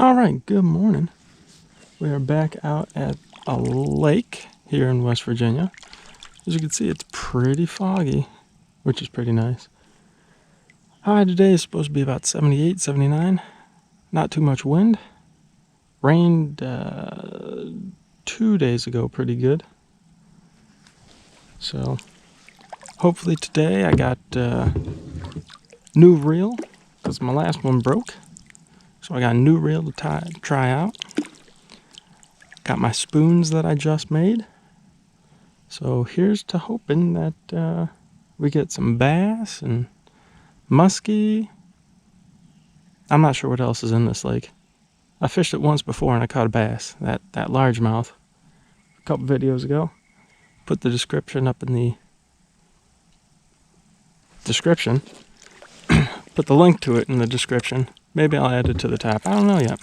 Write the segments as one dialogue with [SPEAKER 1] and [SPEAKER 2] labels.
[SPEAKER 1] All right, good morning. We are back out at a lake here in West Virginia. As you can see, it's pretty foggy, which is pretty nice. High today is supposed to be about 78, 79. Not too much wind. Rained 2 days ago pretty good. So hopefully today I got new reel because my last one broke. So I got a new reel to try out. Got my spoons that I just made. So here's to hoping that we get some bass and muskie. I'm not sure what else is in this lake. I fished it once before and I caught a bass, that largemouth, a couple videos ago. Put the description up in the description. Put the link to it in the description. Maybe I'll add it to the top. I don't know yet.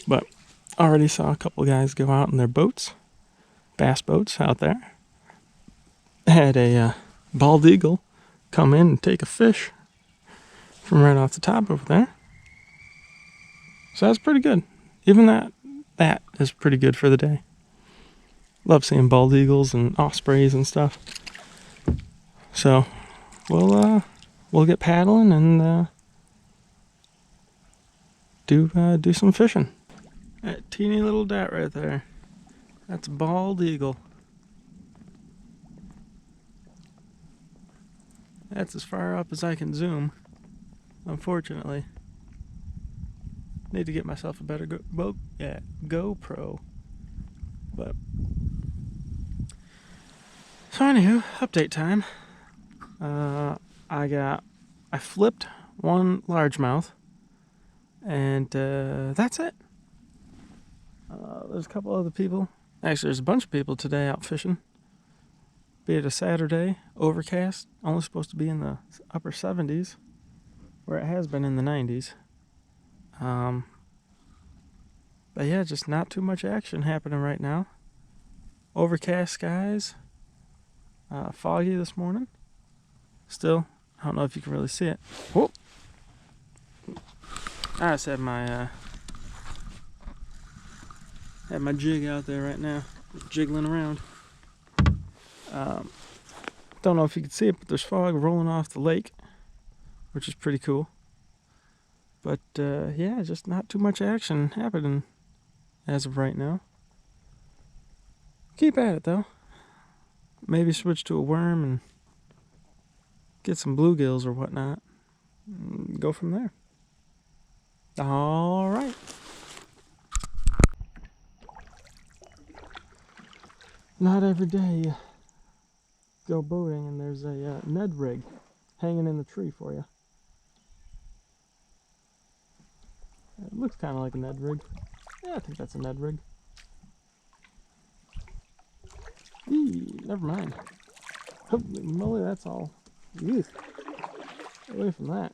[SPEAKER 1] But already saw a couple guys go out in their boats, bass boats out there. Had a bald eagle come in and take a fish from right off the top over there. So that's pretty good. Even that is pretty good for the day. Love seeing bald eagles and ospreys and stuff. So we'll get paddling and do some fishing. That teeny little dot right there, that's a bald eagle. That's as far up as I can zoom, unfortunately. Need to get myself a better GoPro. But so anywho, update time. I flipped one largemouth, and that's it. There's a couple other people. Actually, there's a bunch of people today out fishing. Be it a Saturday, overcast, only supposed to be in the upper 70s, where it has been in the 90s. But yeah, just not too much action happening right now. Overcast skies, foggy this morning. Still, I don't know if you can really see it. Whoop! I just have my jig out there right now, just jiggling around. Don't know if you can see it, but there's fog rolling off the lake, which is pretty cool. But yeah, just not too much action happening as of right now. Keep at it though. Maybe switch to a worm and get some bluegills or whatnot. And go from there. All right. Not every day you go boating and there's a Ned rig hanging in the tree for you. It looks kind of like a Ned rig. Yeah, I think that's a Ned rig. Never mind. Holy moly, that's all. Ew. Away from that.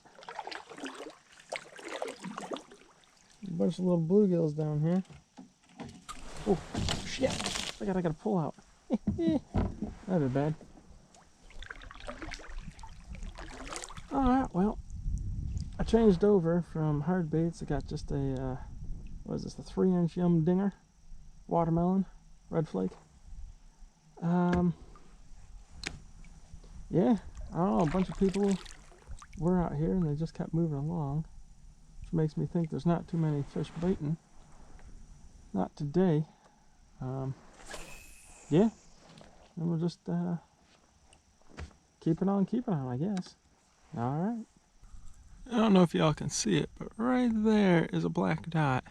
[SPEAKER 1] A bunch of little bluegills down here. Oh, shit. I gotta pull out. That'd be bad. Alright, well, I changed over from hard baits. I got just a, what is this, a 3-inch Yum Dinger watermelon red flake. Yeah, I don't know, a bunch of people were out here and they just kept moving along, which makes me think there's not too many fish baiting. Not today. Yeah, and we'll just keep it on, I guess. Alright. I don't know if y'all can see it, but right there is a black dot.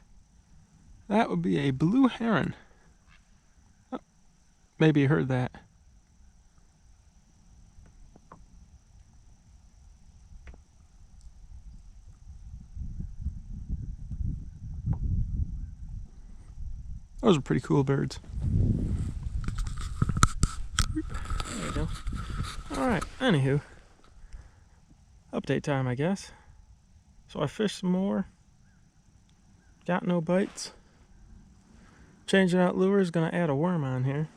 [SPEAKER 1] That would be a blue heron. Oh, maybe you heard that. Those are pretty cool birds. There you go. Alright, anywho. Update time, I guess. So I fished some more. Got no bites. Changing out lures, gonna add a worm on here.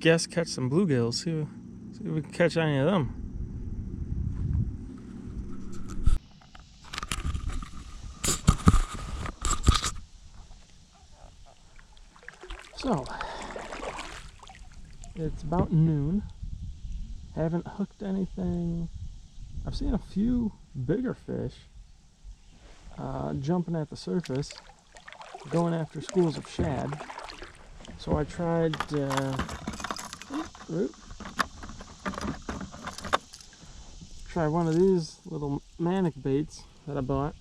[SPEAKER 1] Guess catch some bluegills. See if we can catch any of them. So, it's about noon. Haven't hooked anything. I've seen a few bigger fish jumping at the surface, going after schools of shad. So I tried try one of these little manic baits that I bought.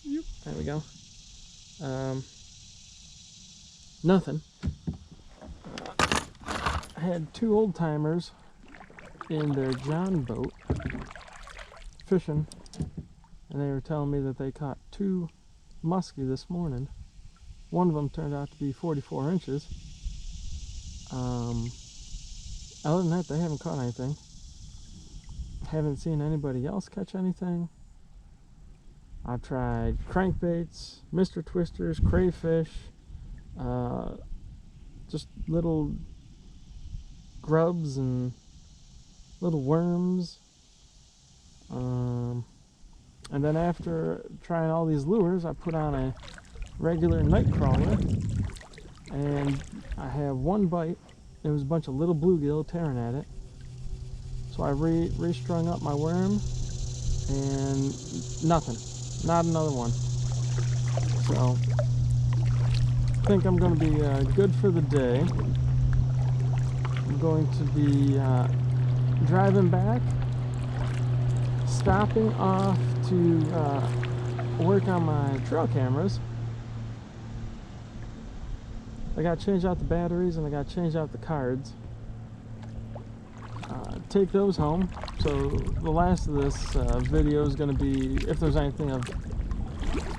[SPEAKER 1] There we go. Nothing. I had two old timers in their John boat fishing, and they were telling me that they caught 2 muskie this morning. One of them turned out to be 44 inches. Other than that, they haven't caught anything. Haven't seen anybody else catch anything. I've tried crankbaits, Mr. Twisters, crayfish, just little grubs and little worms. And then after trying all these lures, I put on a regular night crawler, and I have one bite. There was a bunch of little bluegill tearing at it. So I restrung up my worm, and nothing. Not another one. So I think I'm going to be good for the day. I'm going to be driving back, stopping off to work on my trail cameras. I got to change out the batteries and I got to change out the cards. Take those home. So the last of this video is going to be, if there's anything of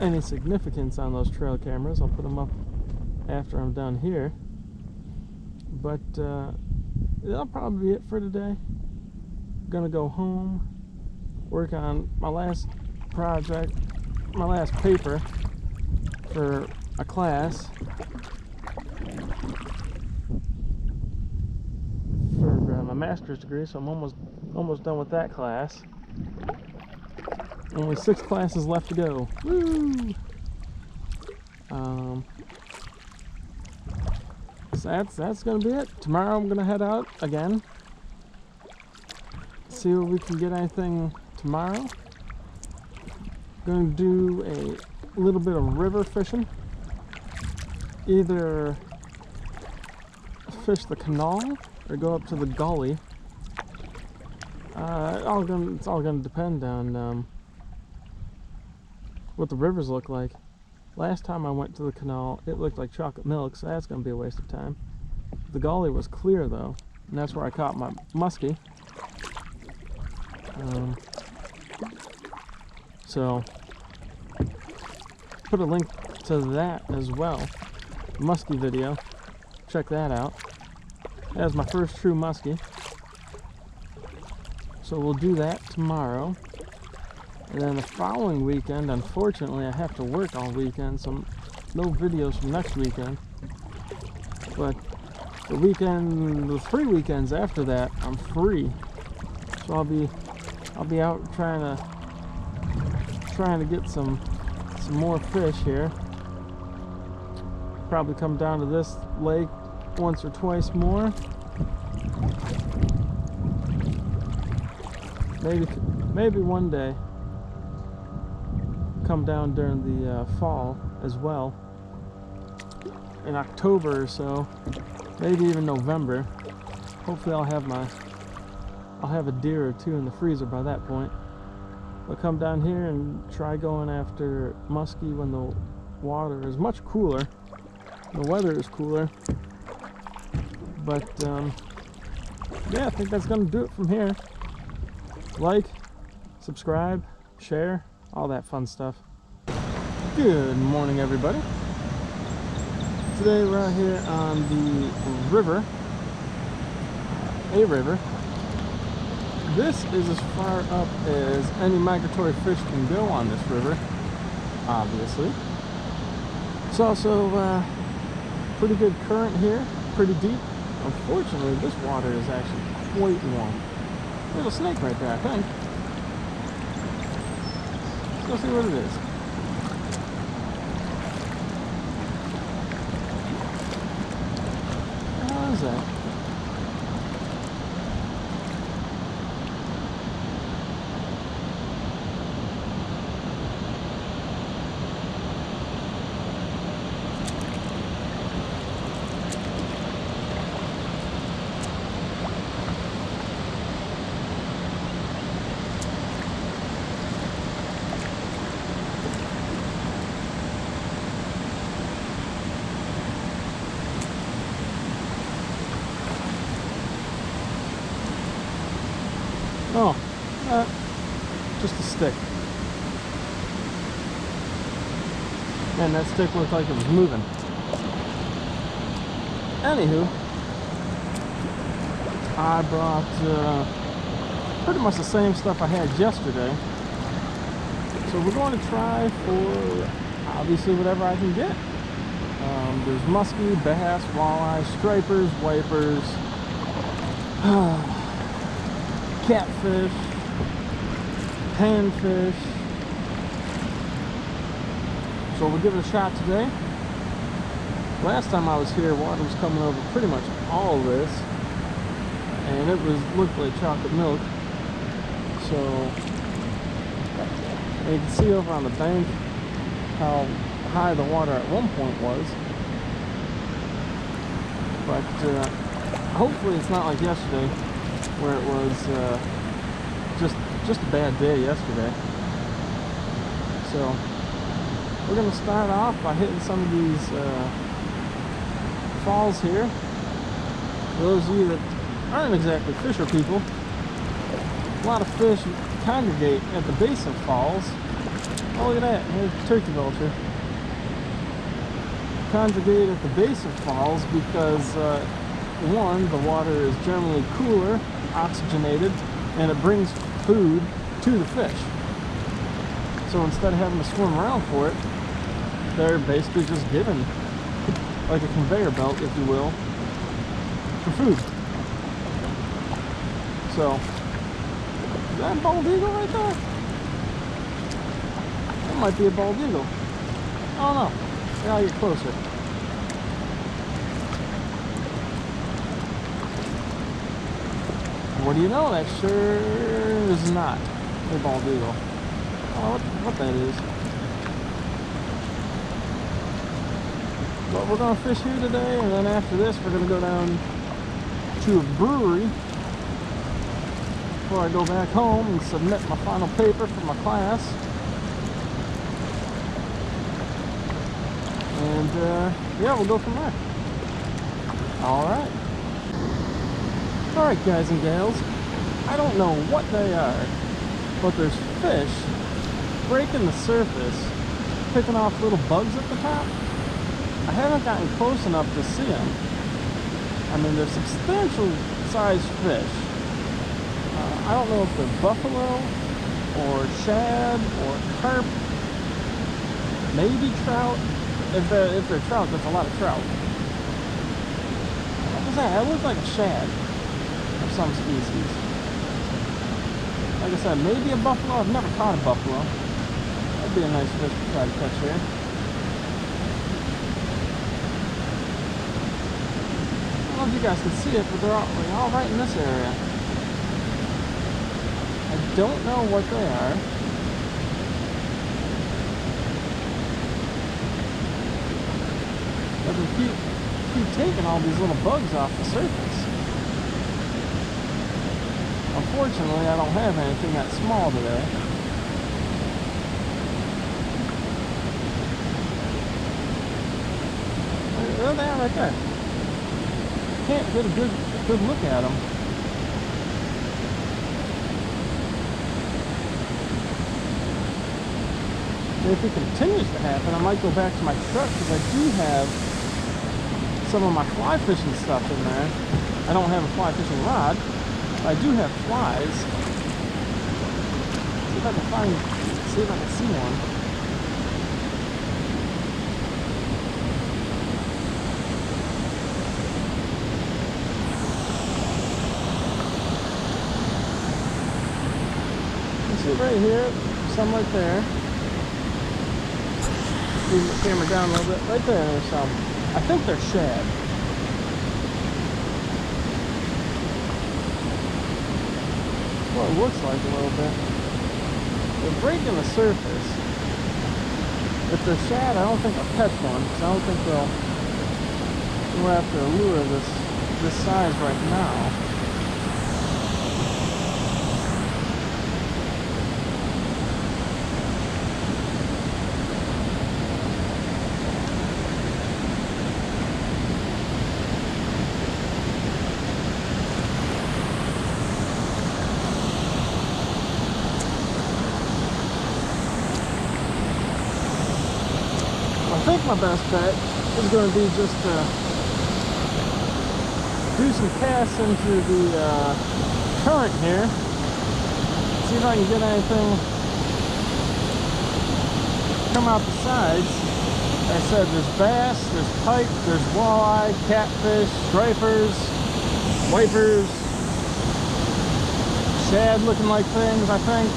[SPEAKER 1] any significance on those trail cameras, I'll put them up after I'm done here. But that'll probably be it for today. I'm gonna go home, work on my last project, my last paper for a class for my master's degree, so I'm almost done with that class. Only 6 classes left to go. Woo! So that's gonna be it. Tomorrow I'm gonna head out again, see if we can get anything tomorrow. Gonna do a little bit of river fishing. Either fish the canal or go up to the gully. It's all gonna depend on what the rivers look like. Last time I went to the canal, it looked like chocolate milk, so that's going to be a waste of time. The gully was clear, though, and that's where I caught my muskie. So, put a link to that as well. Muskie video. Check that out. That was my first true muskie. So we'll do that tomorrow. And then the following weekend, unfortunately, I have to work all weekend, so no videos from next weekend. But the 3 weekends after that, I'm free. So I'll be out trying to get some more fish here. Probably come down to this lake once or twice more. Maybe one day come down during the fall as well, in October or so, maybe even November. Hopefully I'll have a deer or 2 in the freezer by that point. I'll come down here and try going after muskie when the water is much cooler, the weather is cooler. But yeah, I think that's gonna do it from here. Like, subscribe, share, all that fun stuff. Good morning, everybody. Today we're out here on the river, a river. This is as far up as any migratory fish can go on this river, obviously. It's also pretty good current here, pretty deep. Unfortunately, this water is actually quite warm. There's a snake right there, I think. Let's go see what it is. say. Oh, just a stick. Man, that stick looked like it was moving. Anywho, I brought pretty much the same stuff I had yesterday. So we're going to try for obviously whatever I can get. There's muskie, bass, walleye, stripers, wipers, catfish, panfish. So we'll give it a shot today. Last time I was here, water was coming over pretty much all this, and it looked like chocolate milk. So and you can see over on the bank how high the water at one point was. But hopefully it's not like yesterday, where it was just a bad day yesterday. So we're going to start off by hitting some of these falls here. For those of you that aren't exactly fisher people, a lot of fish congregate at the base of falls. Oh, look at that, here's a turkey vulture. Congregate at the base of falls because one, the water is generally cooler, oxygenated, and it brings food to the fish. So instead of having to swim around for it, they're basically just given like a conveyor belt, if you will, for food. So, is that a bald eagle right there? That might be a bald eagle. I don't know. I'll get closer. What do you know? That sure is not a bald eagle. I don't know what that is. But we're going to fish here today, and then after this we're going to go down to a brewery before I go back home and submit my final paper for my class. And yeah, we'll go from there. Alright. Alright, guys and gals. I don't know what they are, but there's fish breaking the surface, picking off little bugs at the top. I haven't gotten close enough to see them. I mean, they're substantial sized fish. I don't know if they're buffalo or shad or carp, maybe trout. If they're trout, that's a lot of trout. What was that? That looked like a shad of some species. Like I said, maybe a buffalo. I've never caught a buffalo. That'd be a nice fish to try to catch here. I don't know if you guys can see it, but they're all right in this area. I don't know what they are. But they keep taking all these little bugs off the surface. Unfortunately, I don't have anything that small today. There they are right there. Can't get a good look at them. And if it continues to happen, I might go back to my truck because I do have some of my fly fishing stuff in there. I don't have a fly fishing rod. I do have flies. See if I can see one. Right here, some right there. Move the camera down a little bit. Right there, there's some. I think they're shad. what it looks like a little bit. They're breaking the surface. If they're shad, I don't think I'll catch one, because I don't think they'll go after a lure this size right now. I think my best bet is going to be just to do some casts into the current here. See if I can get anything come out the sides. Like I said, there's bass, there's pike, there's walleye, catfish, stripers, wipers, shad looking like things, I think.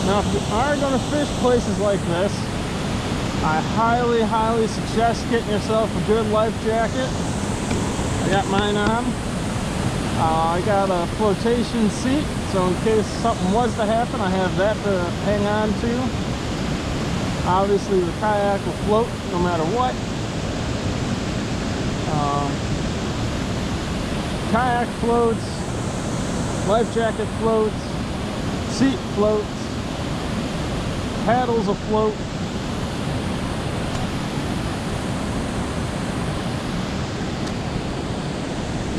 [SPEAKER 1] Now, if you are going to fish places like this, I highly, highly suggest getting yourself a good life jacket. I got mine on. I got a flotation seat, so in case something was to happen, I have that to hang on to. Obviously, the kayak will float no matter what. Kayak floats, life jacket floats, seat floats. Paddles afloat.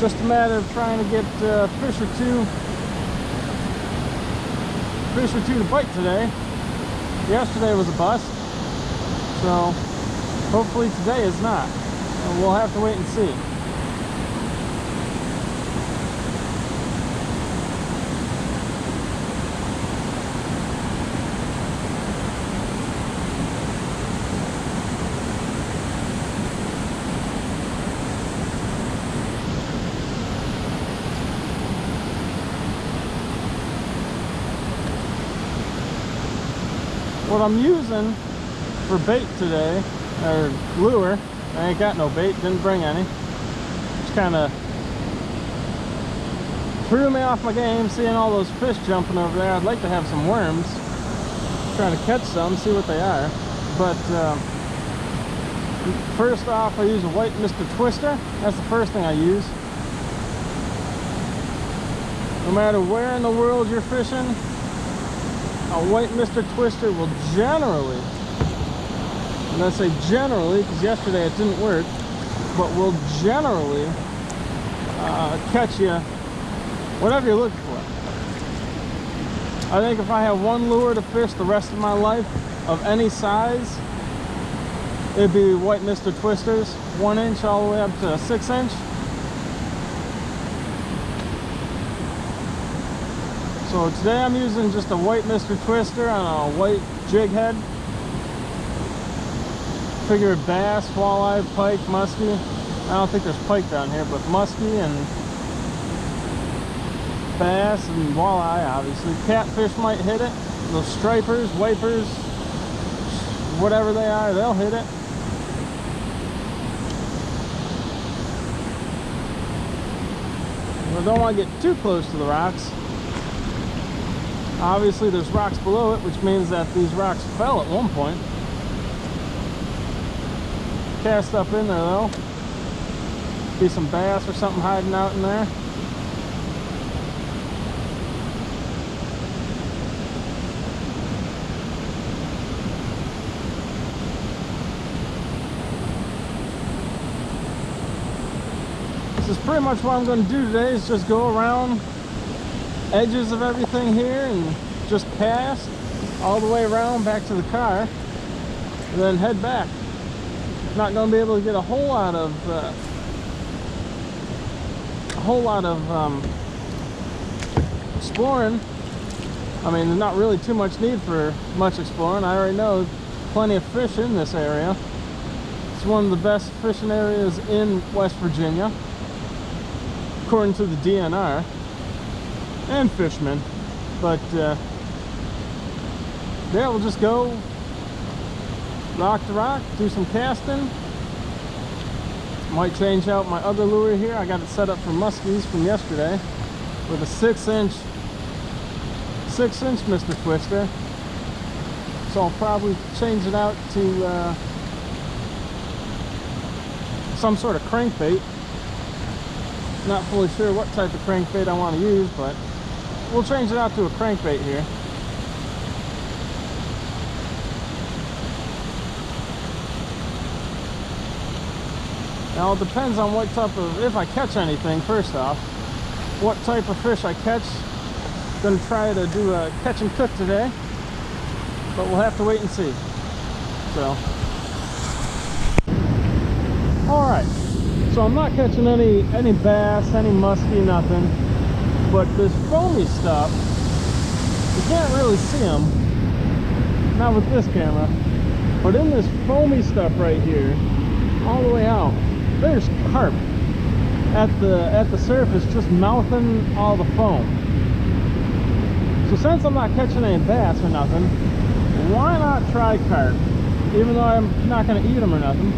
[SPEAKER 1] Just a matter of trying to get a fish or two to bite today. Yesterday was a bust, so hopefully today is not. And we'll have to wait and see. What I'm using for bait today, or lure, I ain't got no bait, didn't bring any. Just kind of threw me off my game seeing all those fish jumping over there. I'd like to have some worms. Trying to catch some, see what they are. But first off, I use a white Mr. Twister. That's the first thing I use. No matter where in the world you're fishing, a white Mr. Twister will generally, and I say generally because yesterday it didn't work, but will generally catch you whatever you're looking for. I think if I have one lure to fish the rest of my life of any size, it'd be white Mr. Twisters, 1 inch all the way up to 6 inch. So today I'm using just a white Mr. Twister on a white jig head. Figure bass, walleye, pike, muskie. I don't think there's pike down here, but muskie and bass and walleye, obviously. Catfish might hit it. Those stripers, wipers, whatever they are, they'll hit it. I don't want to get too close to the rocks. Obviously there's rocks below it, which means that these rocks fell at one point. Cast up in there though. Be some bass or something hiding out in there. This is pretty much what I'm going to do today, is just go around edges of everything here and just cast all the way around back to the car and then head back. Not going to be able to get a whole lot of exploring. I mean, there's not really too much need for much exploring. I already know plenty of fish in this area. It's one of the best fishing areas in West Virginia, according to the DNR and fishermen. But yeah, we'll just go rock to rock, do some casting. Might change out my other lure here. I got it set up for muskies from yesterday with a 6-inch Mr. Twister. So I'll probably change it out to some sort of crankbait. Not fully sure what type of crankbait I want to use, but we'll change it out to a crankbait here. Now it depends on what type of, if I catch anything first off, what type of fish I catch. Gonna try to do a catch and cook today, but we'll have to wait and see. So, all right. So I'm not catching any bass, any muskie, nothing. But this foamy stuff, you can't really see them, not with this camera. But in this foamy stuff right here, all the way out, there's carp at the surface, just mouthing all the foam. So since I'm not catching any bass or nothing, why not try carp? Even though I'm not going to eat them or nothing.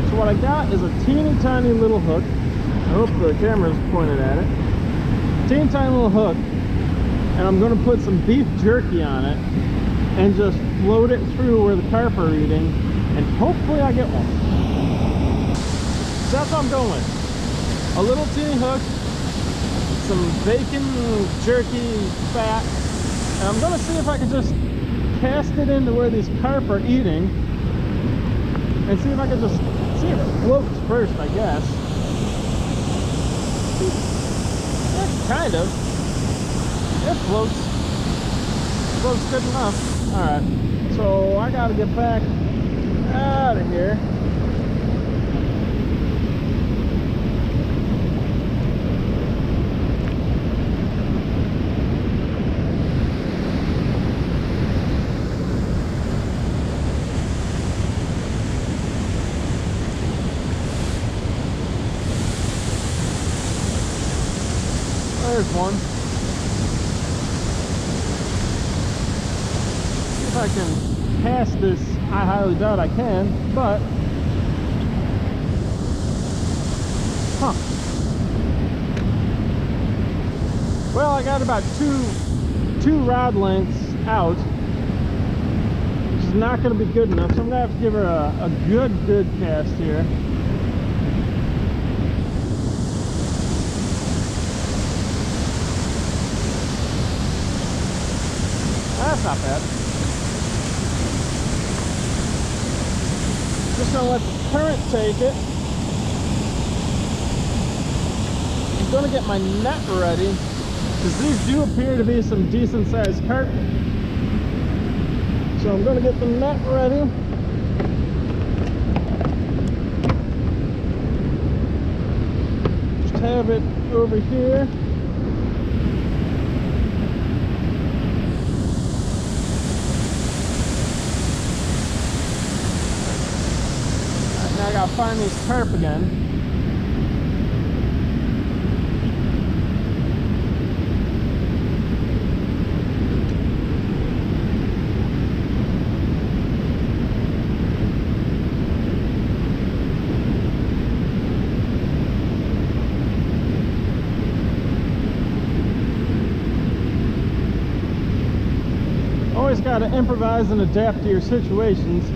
[SPEAKER 1] So what I got is a teeny tiny little hook. I hope the camera's pointed at it. Teeny tiny little hook, and I'm going to put some beef jerky on it and just float it through where the carp are eating, and hopefully I get one. So that's what I'm going with. A little teeny hook, some bacon jerky fat, and I'm going to see if I can just cast it into where these carp are eating and see if I can just see if it floats first, I guess. Yeah, kind of. It floats. Floats good enough. Alright, so I gotta get back out of here. There's one. See if I can cast this. I highly doubt I can, but well, I got about two rod lengths out, which is not going to be good enough, so I'm going to have to give her a good cast here. That's not bad. Just gonna let the current take it. I'm gonna get my net ready, because these do appear to be some decent sized carp. So I'm gonna get the net ready. Just have it over here. I gotta find these carp again. Always gotta improvise and adapt to your situations.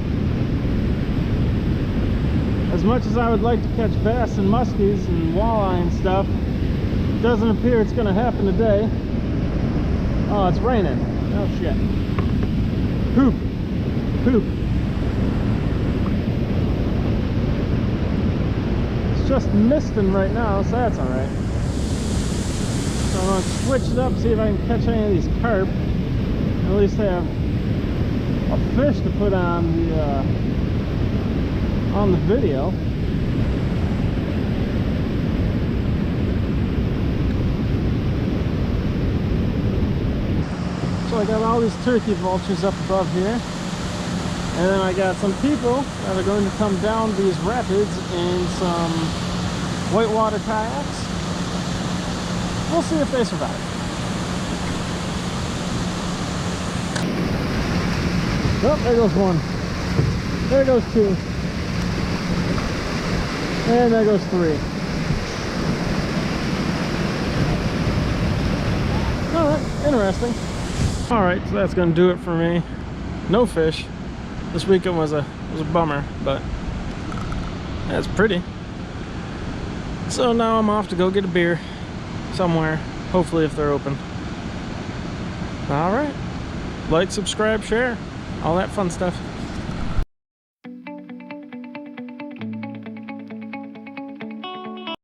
[SPEAKER 1] As much as I would like to catch bass and muskies and walleye and stuff, it doesn't appear it's going to happen today. Oh, it's raining. Oh shit. Poop. Poop. It's just misting right now, so that's alright. So I'm going to switch it up, see if I can catch any of these carp. At least have a fish to put on the video. So I got all these turkey vultures up above here, and then I got some people that are going to come down these rapids in some whitewater kayaks. We'll see if they survive. Oh, there goes one. There goes 2. And there goes 3. Alright, interesting. Alright, so that's gonna do it for me. No fish. This weekend was a bummer, but that's pretty. So now I'm off to go get a beer somewhere, hopefully if they're open. Alright. Like, subscribe, share, all that fun stuff.